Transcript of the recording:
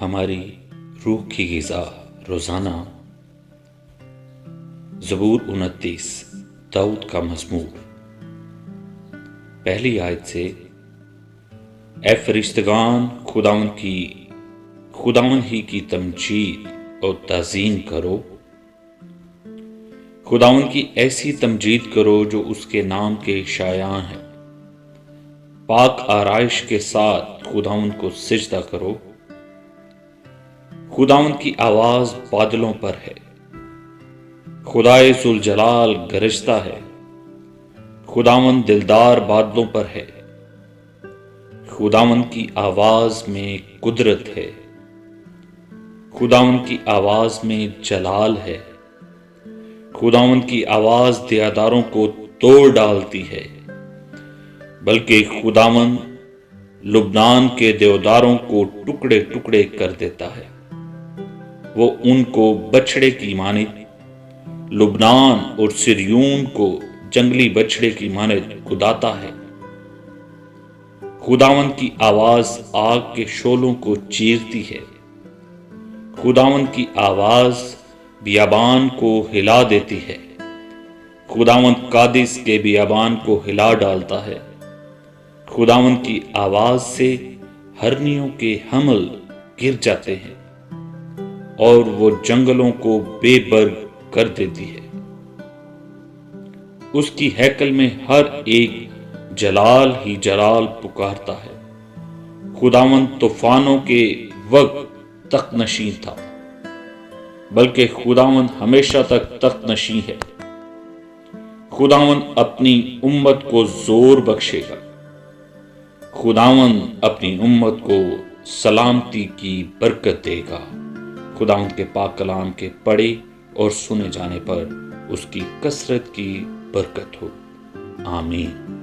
ہماری روح کی غذا روزانہ زبور 29 داؤد کا مزمور پہلی آیت سے اے فرشتگان خداوند ہی کی تمجید اور تعظیم کرو، خداوند کی ایسی تمجید کرو جو اس کے نام کے شایان ہے۔ پاک آرائش کے ساتھ خداوند کو سجدہ کرو۔ خداوند کی آواز بادلوں پر ہے، خدائے ذوالجلال گرجتا ہے۔ خداوند دلدار بادلوں پر ہے، خداوند کی آواز میں قدرت ہے، خداوند کی آواز میں جلال ہے۔ خداوند کی آواز دیاداروں کو توڑ ڈالتی ہے، بلکہ خداوند لبنان کے دیوداروں کو ٹکڑے ٹکڑے کر دیتا ہے۔ وہ ان کو بچھڑے کی مانند، لبنان اور سریون کو جنگلی بچھڑے کی مانند کداتا ہے۔ خداوند کی آواز آگ کے شعلوں کو چیرتی ہے، خداوند کی آواز بیابان کو ہلا دیتی ہے۔ خداوند قادس کے بیابان کو ہلا ڈالتا ہے۔ خداوند کی آواز سے ہرنیوں کے حمل گر جاتے ہیں، اور وہ جنگلوں کو بے برگ کر دیتی ہے۔ اس کی ہیکل میں ہر ایک جلال ہی جلال پکارتا ہے۔ خداوند طوفانوں کے وقت تخت نشین تھا، بلکہ خداوند ہمیشہ تک تخت نشین ہے۔ خداوند اپنی امت کو زور بخشے گا، خداوند اپنی امت کو سلامتی کی برکت دے گا۔ خداوند کے پاک کلام کے پڑھے اور سنے جانے پر اس کی کثرت کی برکت ہو، آمین۔